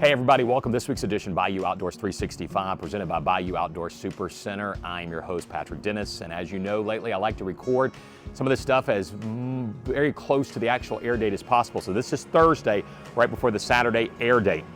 Hey everybody, welcome to this week's edition of Bayou Outdoors 365, presented by Bayou Outdoors Super Center. I'm your host, Patrick Dennis, and as you know, lately I like to record some of this stuff as very close to the actual air date as possible. So this is Thursday, right before the Saturday air date.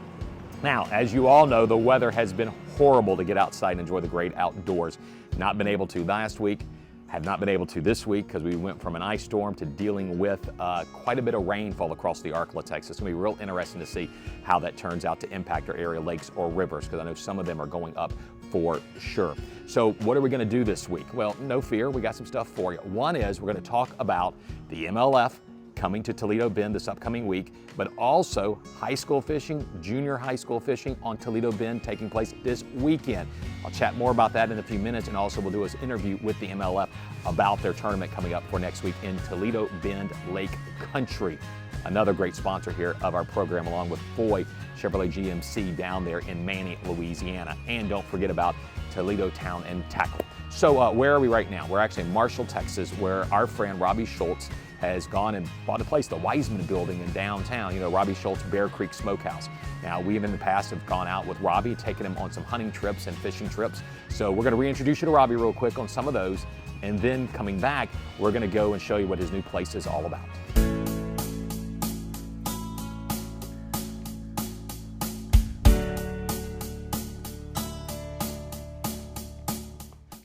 Now, as you all know, the weather has been horrible to get outside and enjoy the great outdoors. Not been able to last week, have not been able to this week because we went from an ice storm to dealing with quite a bit of rainfall across the Arklatex. It's going to be real interesting to see how that turns out to impact our area lakes or rivers, because I know some of them are going up for sure. So what are we going to do this week? Well, no fear, we got some stuff for you. One is we're going to talk about the MLF coming to Toledo Bend this upcoming week, but also high school fishing, junior high school fishing on Toledo Bend taking place this weekend. I'll chat more about that in a few minutes, and also we'll do an interview with the MLF about their tournament coming up for next week in Toledo Bend Lake Country. Another great sponsor here of our program, along with Foy Chevrolet GMC down there in Manny, Louisiana. And don't forget about Toledo Town and Tackle. So where are we right now? We're actually in Marshall, Texas, where our friend Robbie Schultz has gone and bought a place, the Wiseman Building in downtown, you know, Robbie Schultz Bear Creek Smokehouse. Now, we in the past have gone out with Robbie, taken him on some hunting trips and fishing trips. So we're gonna reintroduce you to Robbie real quick on some of those, and then coming back, we're gonna go and show you what his new place is all about.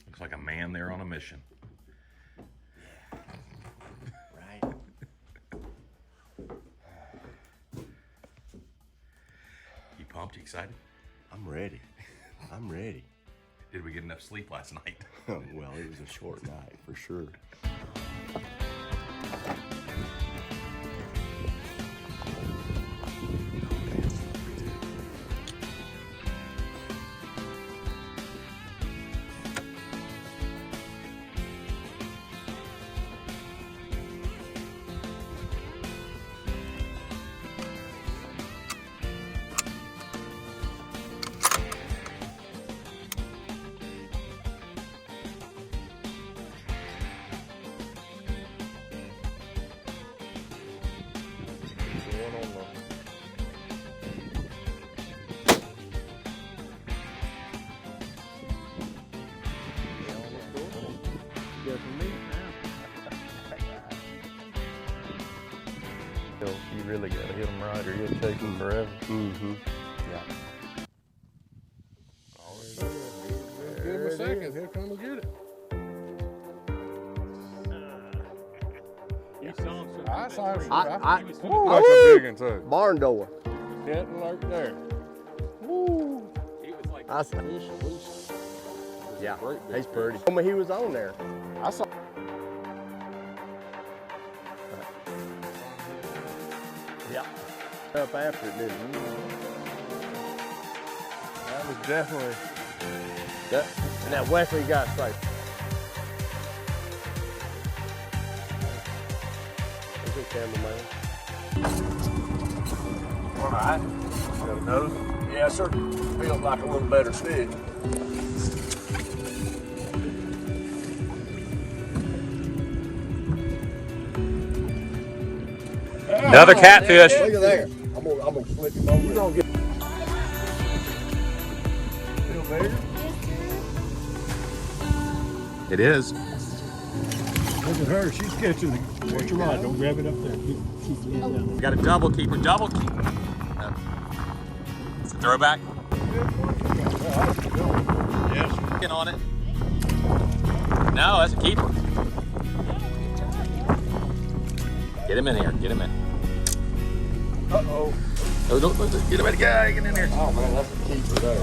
Looks like a man there on a mission. Pumped? You excited? I'm ready. I'm ready. Did we get enough sleep last night? Well, it was a short night for sure. You really got to hit them right or you'll chase them forever. Mm-hmm. Yeah. Give him a second. He'll come and get it. I saw him. I That's a big one too. barn door. Getting like there. Woo. He was like, I saw. Yeah, he's pretty. Told me he was on there. I saw. Yeah. Up after it, didn't you? That was definitely. That, and that Wesley got safe. Good cameraman. All right. Got a nose? Yeah, sir. Feels like a little better stick. another catfish. Look at there. I'm gonna flip him over. You gonna get feel bigger? It is. Look at her, she's catching the. Watch your rod, don't grab it up there. She's laying down. We got a double keeper, double keeper. It's a throwback. Yes. Get on it. No, that's a keeper. Get him in here, get him in. Uh-oh. Oh, don't get him in, guy, get in there. Oh man, that's a keeper there.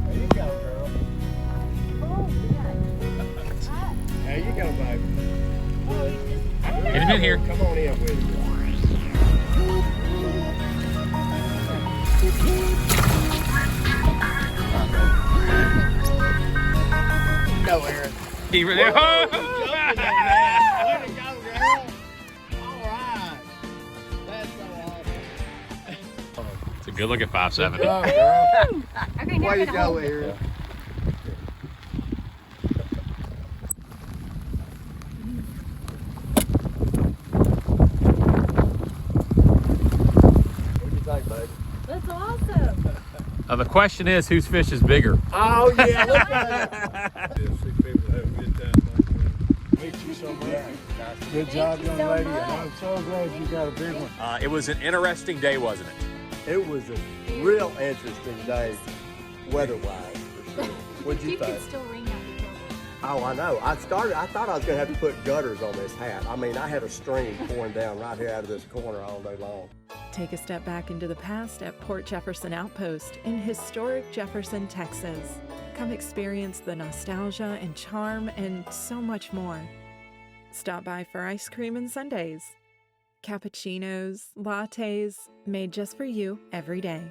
There you go, girl. There you go, baby. Get him in here. Come on in with me. Go, Aaron. Keeper there. Way to go, girl. All right. That's so awesome. It's a good looking 5.7. Good job, girl. Okay, now Way to gonna go, hold it. Aaron. What do you think, baby? That's awesome. The question is, whose fish is bigger? Oh, yeah, look at it. Meet you somewhere. Good job, young so lady. much. I'm so glad you got a big one. It was an interesting day, wasn't it? It was a real interesting day, weather-wise, for sure. What'd you You think? can still ring out the trouble. Oh, I know. I thought I was going to have to put gutters on this hat. I mean, I had a stream pouring down right here out of this corner all day long. Take a step back into the past at Port Jefferson Outpost in historic Jefferson, Texas. Come experience the nostalgia and charm and so much more. Stop by for ice cream and sundaes. Cappuccinos, lattes, made just for you every day.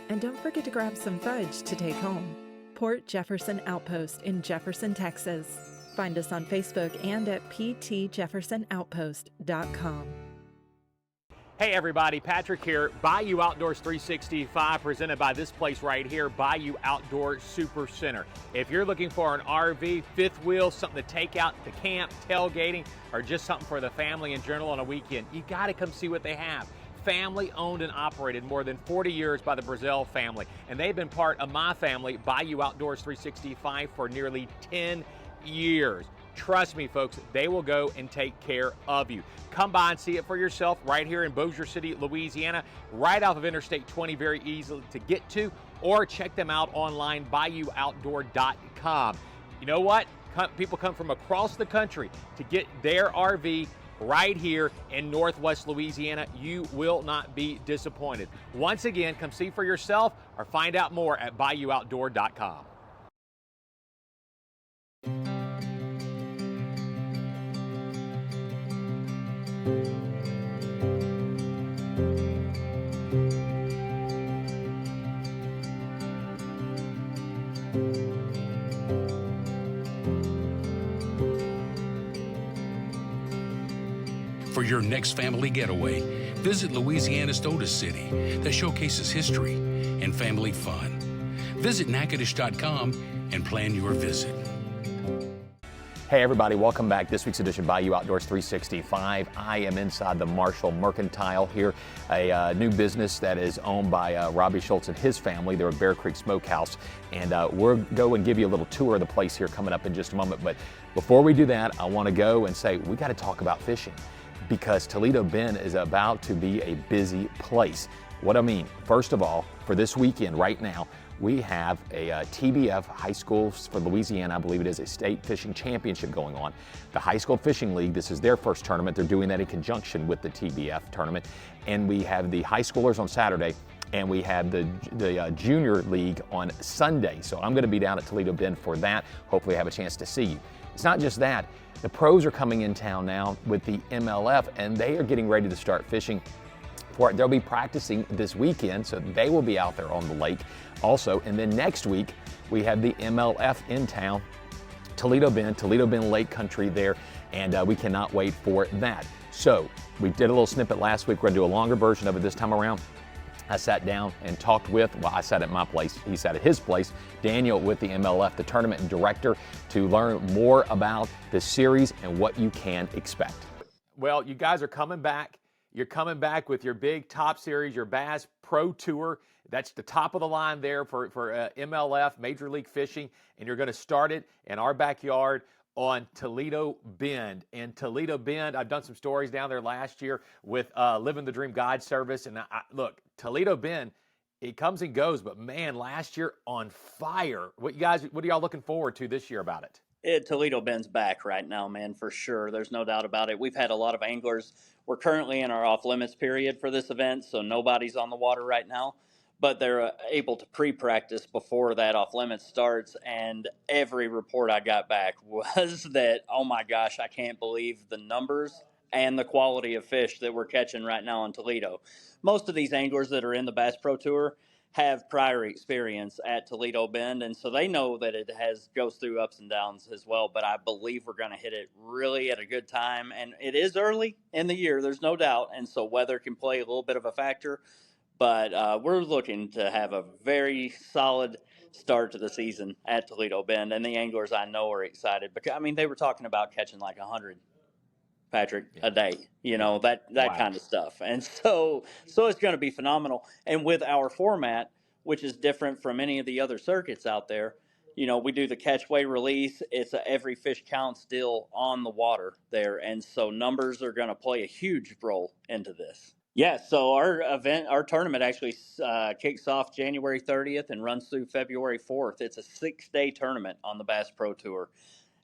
And don't forget to grab some fudge to take home. Port Jefferson Outpost in Jefferson, Texas. Find us on Facebook and at ptjeffersonoutpost.com. Hey everybody, Patrick here, Bayou Outdoors 365, presented by this place right here, Bayou Outdoor Super Center. If you're looking for an RV, fifth wheel, something to take out to camp, tailgating, or just something for the family in general on a weekend, you gotta come see what they have. Family owned and operated more than 40 years by the Brazil family, and they've been part of my family, Bayou Outdoors 365, for nearly 10 years. Trust me, folks, they will go and take care of you. Come by and see it for yourself right here in Bossier City, Louisiana, right off of Interstate 20, very easy to get to, or check them out online, BayouOutdoor.com. You know what? People come from across the country to get their RV right here in Northwest Louisiana. You will not be disappointed. Once again, come see for yourself or find out more at BayouOutdoor.com. For your next family getaway, visit Louisiana's oldest city that showcases history and family fun. Visit Natchitoches.com and plan your visit. Hey everybody, welcome back. This week's edition of Bayou Outdoors 365. I am inside the Marshall Mercantile here, a new business that is owned by Robbie Schultz and his family. They're at Bear Creek Smokehouse, and we'll go and give you a little tour of the place here coming up in just a moment. But before we do that, I want to go and say we got to talk about fishing, because Toledo Bend is about to be a busy place. What I mean, first of all, for this weekend right now, we have a TBF High Schools for Louisiana, I believe it is, a state fishing championship going on. The High School Fishing League, this is their first tournament. They're doing that in conjunction with the TBF tournament. And we have the high schoolers on Saturday, and we have the junior league on Sunday. So I'm gonna be down at Toledo Bend for that. Hopefully I have a chance to see you. It's not just that. The pros are coming in town now with the MLF, and they are getting ready to start fishing for it. They'll be practicing this weekend, so they will be out there on the lake also. And then next week, we have the MLF in town, Toledo Bend Lake Country there, and we cannot wait for that. So we did a little snippet last week. We're gonna do a longer version of it this time around. I sat down and talked with, well, I sat at my place, he sat at his place, Daniel with the MLF, the tournament director, to learn more about the series and what you can expect. Well, you guys are coming back. You're coming back with your big top series, your Bass Pro Tour. That's the top of the line there for MLF, Major League Fishing, and you're going to start it in our backyard on Toledo Bend. And Toledo Bend, I've done some stories down there last year with Living the Dream Guide Service. And look, Toledo Bend, it comes and goes, but man, last year on fire. What are y'all looking forward to this year about it? Toledo Bend's back right now, man, for sure. There's no doubt about it. We've had a lot of anglers. We're currently in our off-limits period for this event, so nobody's on the water right now. But they're able to pre-practice before that off-limits starts, and every report I got back was that, oh my gosh, I can't believe the numbers and the quality of fish that we're catching right now in Toledo. Most of these anglers that are in the Bass Pro Tour have prior experience at Toledo Bend, and so they know that it goes through ups and downs as well. But I believe we're going to hit it really at a good time, and it is early in the year, there's no doubt, and so weather can play a little bit of a factor. But we're looking to have a very solid start to the season at Toledo Bend, and the anglers I know are excited because, I mean, they were talking about catching like 100 Patrick, a day, that Wow. kind of stuff. And so it's going to be phenomenal. And with our format, which is different from any of the other circuits out there, we do the catch, weigh, release. It's every fish counts deal on the water there. And so numbers are going to play a huge role into this. Yeah, so our tournament actually kicks off January 30th and runs through February 4th. It's a 6-day tournament on the Bass Pro Tour.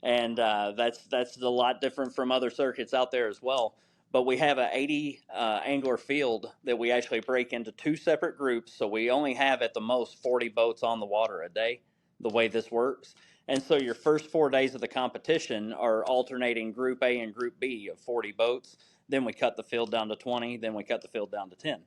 And that's a lot different from other circuits out there as well. But we have an 80 angler field that we actually break into 2 separate groups. So we only have at the most 40 boats on the water a day, the way this works. And so your first 4 days of the competition are alternating Group A and Group B of 40 boats. Then we cut the field down to 20. Then we cut the field down to 10.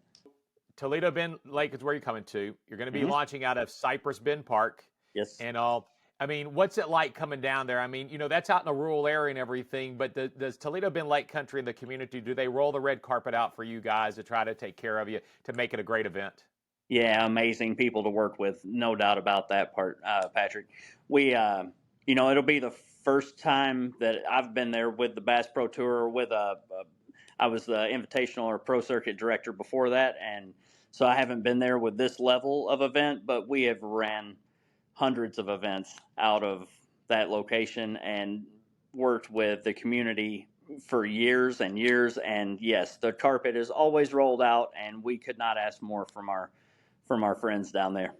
Toledo Bend Lake is where you're coming to. You're going to be launching out of Cypress Bend Park. Yes. And all. I mean, what's it like coming down there? I mean, that's out in a rural area and everything, but does Toledo Bend Lake Country and the community, do they roll the red carpet out for you guys to try to take care of you to make it a great event? Yeah, amazing people to work with, no doubt about that part, Patrick. We, it'll be the first time that I've been there with the Bass Pro Tour. I was the Invitational or Pro Circuit director before that, and so I haven't been there with this level of event. But we have ran hundreds of events out of that location and worked with the community for years and years. And yes, the carpet is always rolled out, and we could not ask more from our friends down there.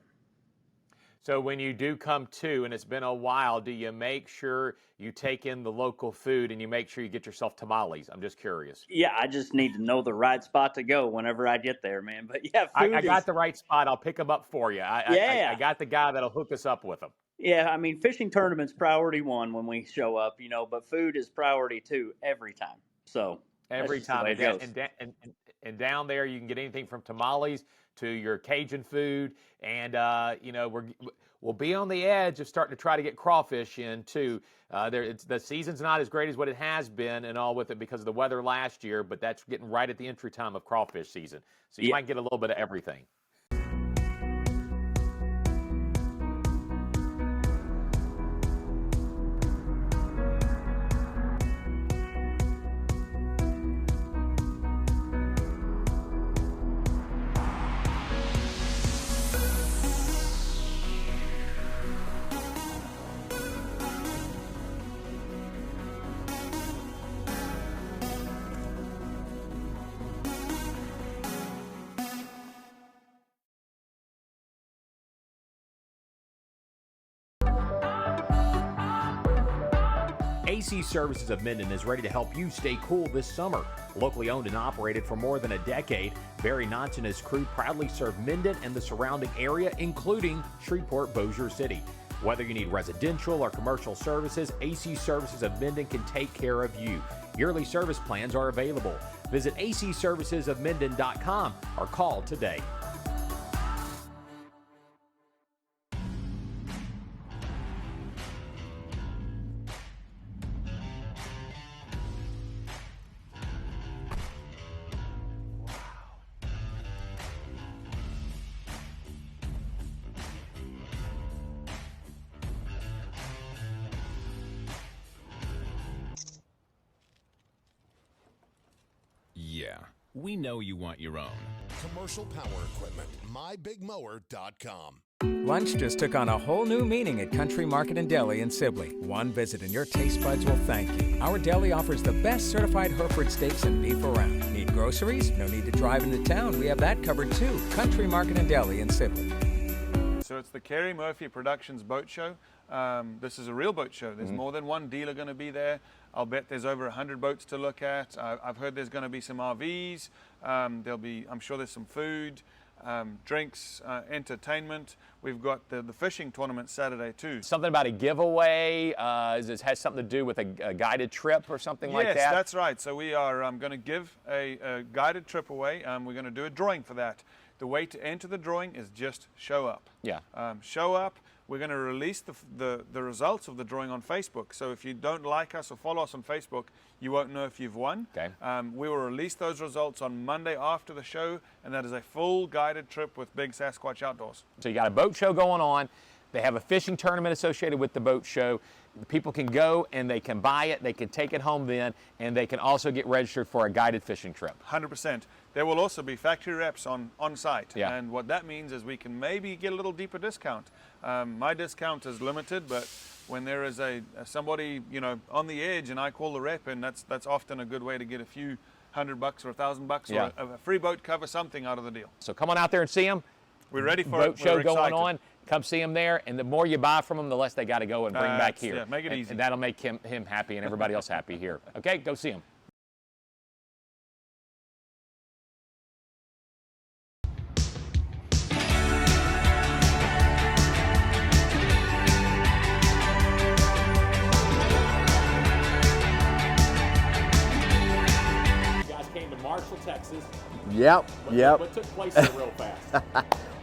So when you do come to, and it's been a while, do you make sure you take in the local food and you make sure you get yourself tamales? I'm just curious. Yeah, I just need to know the right spot to go whenever I get there, man. But yeah, I got the right spot. I'll pick them up for you. I got the guy that'll hook us up with them. Yeah, I mean, fishing tournament's priority 1 when we show up, but food is priority 2 every time. So every time. And down there, you can get anything from tamales to your Cajun food. And, we'll be on the edge of starting to try to get crawfish in, too. The season's not as great as what it has been and all with it because of the weather last year, but that's getting right at the entry time of crawfish season. So you might get a little bit of everything. AC Services of Minden is ready to help you stay cool this summer. Locally owned and operated for more than a decade, Barry Notch and his crew proudly serve Minden and the surrounding area, including Shreveport, Bossier City. Whether you need residential or commercial services, AC Services of Minden can take care of you. Yearly service plans are available. Visit acservicesofmenden.com or call today. Yeah, we know you want your own. Commercial power equipment, mybigmower.com. Lunch just took on a whole new meaning at Country Market and Deli in Sibley. One visit and your taste buds will thank you. Our deli offers the best certified Hereford steaks and beef around. Need groceries? No need to drive into town. We have that covered too. Country Market and Deli in Sibley. So it's the Kerry Murphy Productions Boat Show. This is a real boat show. There's more than one dealer going to be there. I'll bet there's over 100 boats to look at. I've heard there's going to be some RVs. I'm sure there's some food, drinks, entertainment. We've got the fishing tournament Saturday too. Something about a giveaway. Has something to do with a guided trip or something like that? Yes, that's right. So we are going to give a guided trip away. We're going to do a drawing for that. The way to enter the drawing is just show up. Yeah. Show up. We're going to release the results of the drawing on Facebook. So if you don't like us or follow us on Facebook, you won't know if you've won. Okay. We will release those results on Monday after the show, and that is a full guided trip with Big Sasquatch Outdoors. So you got a boat show going on. They have a fishing tournament associated with the boat show. People can go and they can buy it, they can take it home then, and they can also get registered for a guided fishing trip. 100%. There will also be factory reps on site. Yeah. And what that means is we can maybe get a little deeper discount. My discount is limited, but when there is somebody, you know, on the edge and I call the rep, and that's often a good way to get a few $100 or $1,000 Yeah. or a free boat cover, something out of the deal. So come on out there and see them. We're ready for boat it. show We're going excited. on. Come see him there, and the more you buy from him, the less they got to go and bring back here. Yeah, make it easy. And that'll make him happy and everybody else happy here. Okay, go see him. You guys came to Marshall, Texas. Yep. What took place there real fast?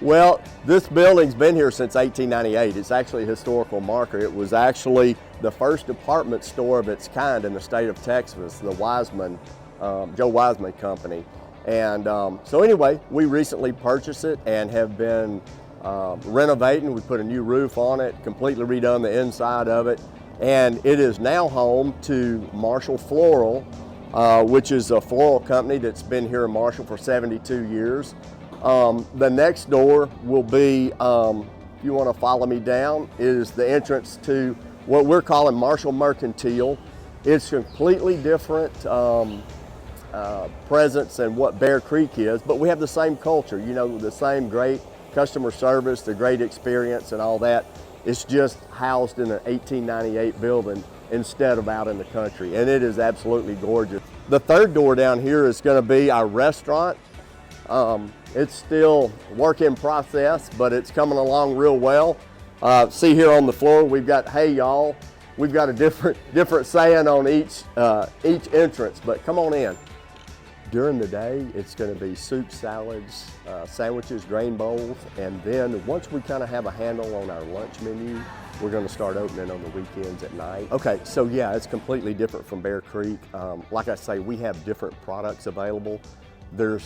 Well, this building's been here since 1898. It's actually a historical marker. It was actually the first department store of its kind in the state of Texas, the Wiseman, Joe Wiseman Company. And so anyway, we recently purchased it and have been renovating. We put a new roof on it, completely redone the inside of it. And it is now home to Marshall Floral, which is a floral company that's been here in Marshall for 72 years. The next door will be, if you want to follow me down, is the entrance to what we're calling Marshall Mercantile. It's completely different presence than what Bear Creek is, but we have the same culture, you know, the same great customer service, the great experience and all that. It's just housed in an 1898 building instead of out in the country, and it is absolutely gorgeous. The third door down here is going to be our restaurant. It's still work in process, but it's coming along real well. See here on the floor, we've got "Hey y'all." We've got a different saying on each entrance, but come on in. During the day, it's going to be soup, salads, sandwiches, grain bowls, and then once we kind of have a handle on our lunch menu, we're going to start opening on the weekends at night. Okay, so yeah, it's completely different from Bear Creek. Like I say, we have different products available. There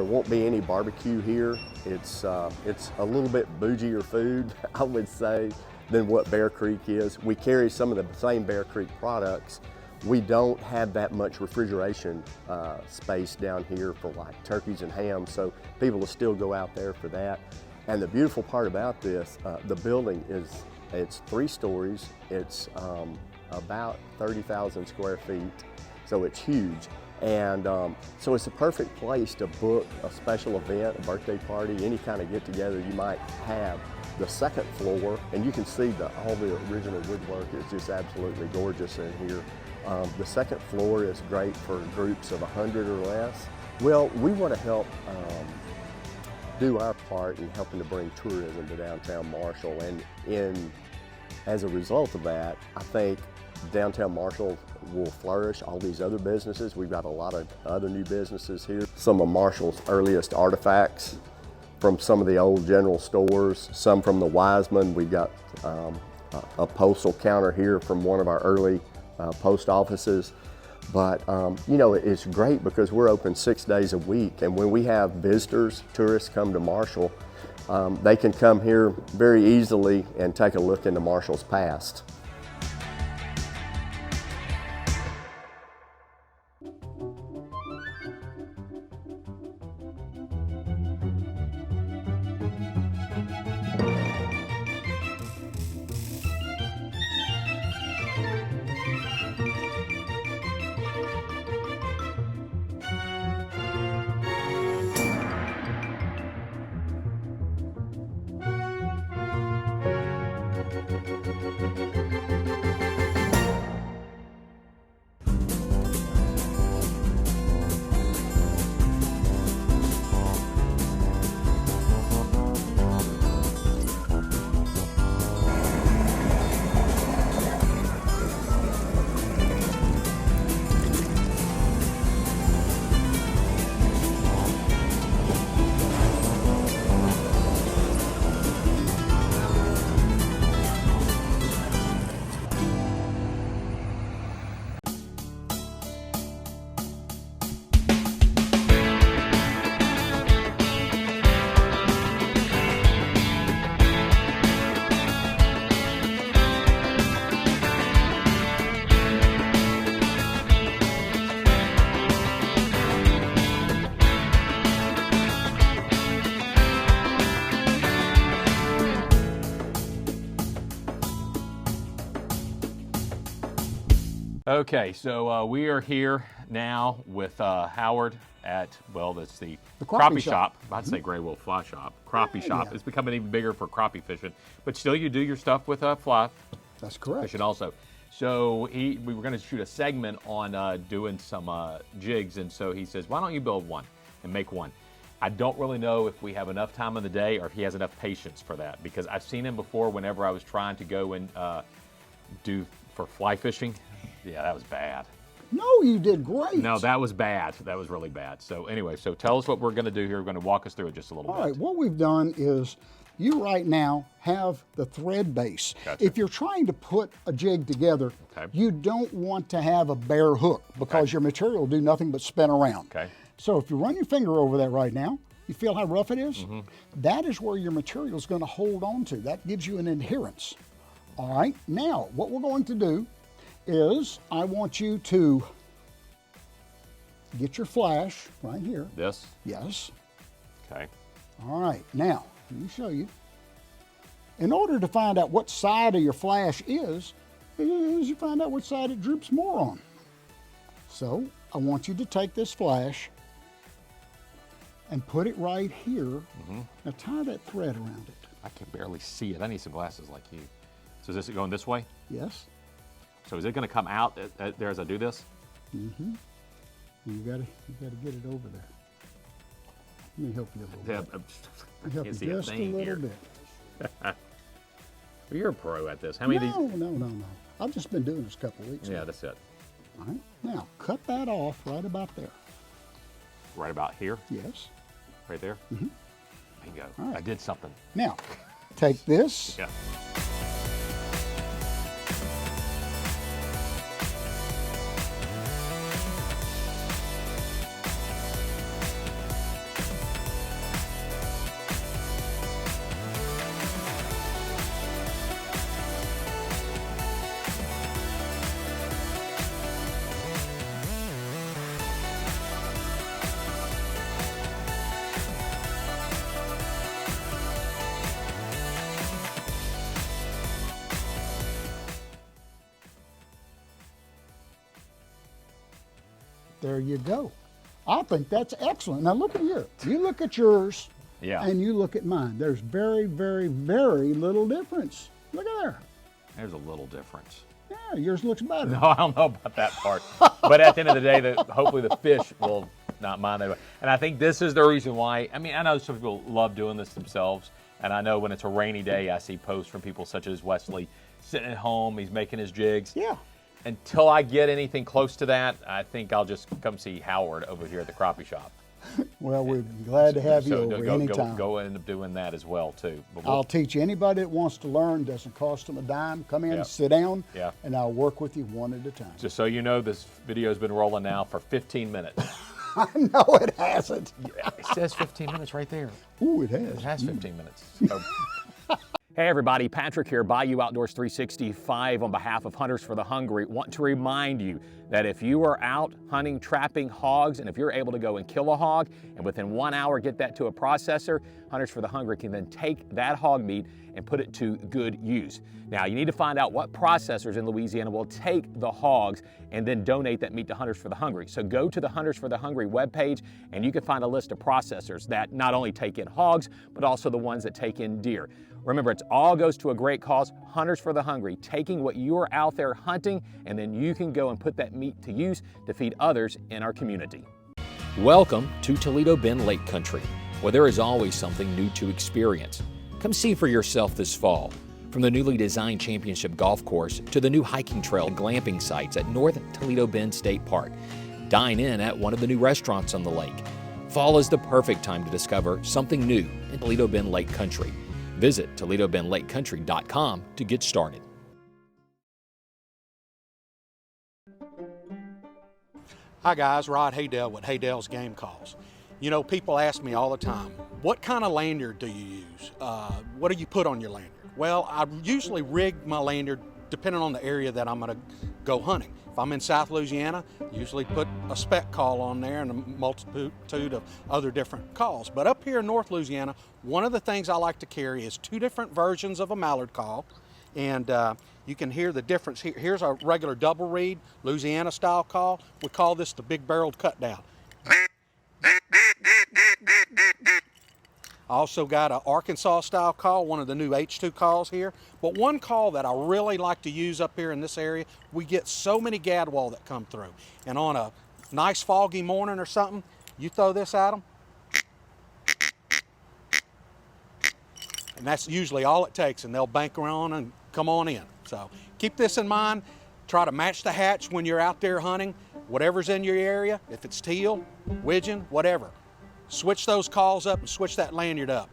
won't be any barbecue here. It's a little bit bougier food, I would say, than what Bear Creek is. We carry some of the same Bear Creek products. We don't have that much refrigeration space down here for like turkeys and hams, so people will still go out there for that. And the beautiful part about this, the building it's 3 stories. It's about 30,000 square feet, so it's huge. And so it's a perfect place to book a special event, a birthday party, any kind of get together you might have. The second floor, and you can see all the original woodwork is just absolutely gorgeous in here. The second floor is great for groups of 100 or less. Well, we want to help do our part in helping to bring tourism to downtown Marshall, and as a result of that, I think downtown Marshall will flourish. All these other businesses, we've got a lot of other new businesses here. Some of Marshall's earliest artifacts from some of the old general stores, some from the Wiseman. We've got a postal counter here from one of our early post offices. But you know, it's great because we're open 6 days a week, and when we have visitors, tourists come to Marshall, they can come here very easily and take a look into Marshall's past. Okay, so we are here now with Howard at, well, that's the crappie shop. I'm about to say gray wolf fly shop. Crappie shop. Yeah. It's becoming even bigger for crappie fishing, but still you do your stuff with fly That's correct. fishing also. So we were going to shoot a segment on doing some jigs, and so he says, why don't you build one and make one? I don't really know if we have enough time in the day or if he has enough patience for that, because I've seen him before whenever I was trying to go and do for fly fishing. Yeah, that was bad. No, you did great. No, that was bad. That was really bad. So anyway, so tell us what we're going to do here. We're going to walk us through it just a little bit. All right, what we've done is you right now have the thread base. Gotcha. If you're trying to put a jig together, Okay. you don't want to have a bare hook because your material will do nothing but spin around. Okay. So if you run your finger over that right now, you feel how rough it is? Mm-hmm. That is where your material is going to hold on to. That gives you an adherence. All right, now what we're going to do is I want you to get your flash right here. This? Yes. Okay. All right, now, let me show you. In order to find out what side of your flash is you find out which side it droops more on. So, I want you to take this flash and put it right here. Mm-hmm. Now tie that thread around it. I can barely see it. I need some glasses like you. So is this going this way? Yes. So is it going to come out there as I do this? Mm-hmm. You gotta get it over there. Let me help you a little bit. Let me help you Can't see a just a thing little here. bit. Well, you're a pro at this. How many of these? No. I've just been doing this a couple of weeks. Yeah, now. that's it. All right. Now, cut that off right about there. Right about here? Yes. Right there? Mm-hmm. Bingo. All right. I did something. Now, take this. Yeah. There you go. I think that's excellent. Now look at here. You look at yours Yeah. and you look at mine. There's very, very, very little difference. Look at there. There's a little difference. Yeah, yours looks better. No, I don't know about that part. But at the end of the day, hopefully the fish will not mind that. And I think this is the reason why. I mean, I know some people love doing this themselves. And I know when it's a rainy day, I see posts from people such as Wesley sitting at home. He's making his jigs. Yeah. Until I get anything close to that, I think I'll just come see Howard over here at the crappie shop. Well, we're glad to have you over anytime. Go end up doing that as well, too. But I'll teach anybody that wants to learn. Doesn't cost them a dime. Come in, Yeah. sit down, Yeah. and I'll work with you one at a time. Just so you know, this video's been rolling now for 15 minutes. No, it hasn't. It says 15 minutes right there. Ooh, it has. It has 15 minutes. So. Hey everybody, Patrick here, Bayou Outdoors 365 on behalf of Hunters for the Hungry. Want to remind you that if you are out hunting, trapping hogs, and if you're able to go and kill a hog and within 1 hour get that to a processor, Hunters for the Hungry can then take that hog meat and put it to good use. Now you need to find out what processors in Louisiana will take the hogs and then donate that meat to Hunters for the Hungry. So go to the Hunters for the Hungry webpage and you can find a list of processors that not only take in hogs, but also the ones that take in deer. Remember, it all goes to a great cause, Hunters for the Hungry, taking what you're out there hunting, and then you can go and put that meat to use to feed others in our community. Welcome to Toledo Bend Lake Country, where there is always something new to experience. Come see for yourself this fall. From the newly designed championship golf course to the new hiking trail and glamping sites at North Toledo Bend State Park. Dine in at one of the new restaurants on the lake. Fall is the perfect time to discover something new in Toledo Bend Lake Country. Visit ToledoBendLakeCountry.com to get started. Hi guys, Rod Haydell with Haydell's Game Calls. You know, people ask me all the time, what kind of lanyard do you use? What do you put on your lanyard? Well, I usually rig my lanyard depending on the area that I'm going to go hunting. If I'm in South Louisiana, usually put a spec call on there and a multitude of other different calls. But up here in North Louisiana, one of the things I like to carry is 2 different versions of a mallard call And you can hear the difference. Here's our regular double reed, Louisiana style call. We call this the big barreled cut down. I also got an Arkansas style call, one of the new H2 calls here. But one call that I really like to use up here in this area, we get so many gadwall that come through. And on a nice foggy morning or something, you throw this at them, and that's usually all it takes, and they'll bank around and come on in. So keep this in mind. Try to match the hatch when you're out there hunting, whatever's in your area, if it's teal, widgeon, whatever. Switch those calls up and switch that lanyard up.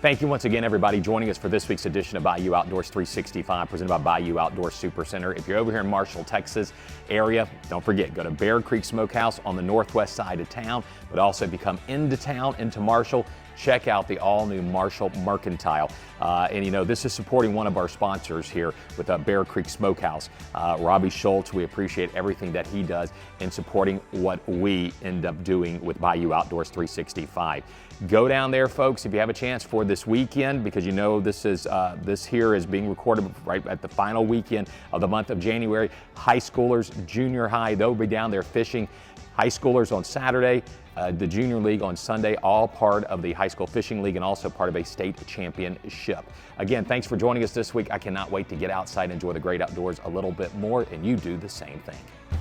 Thank you once again, everybody, joining us for this week's edition of Bayou Outdoors 365, presented by Bayou Outdoor Super Center. If you're over here in Marshall, Texas area, don't forget, go to Bear Creek Smokehouse on the northwest side of town, but also if you come into town, into Marshall, check out the all-new Marshall Mercantile. And you know, this is supporting one of our sponsors here with Bear Creek Smokehouse, Robbie Schultz. We appreciate everything that he does in supporting what we end up doing with Bayou Outdoors 365. Go down there, folks, if you have a chance for this weekend, because you know this here is being recorded right at the final weekend of the month of January. High schoolers, junior high, they'll be down there fishing. High schoolers on Saturday, the Junior League on Sunday, all part of the High School Fishing League and also part of a state championship. Again, thanks for joining us this week. I cannot wait to get outside and enjoy the great outdoors a little bit more, and you do the same thing.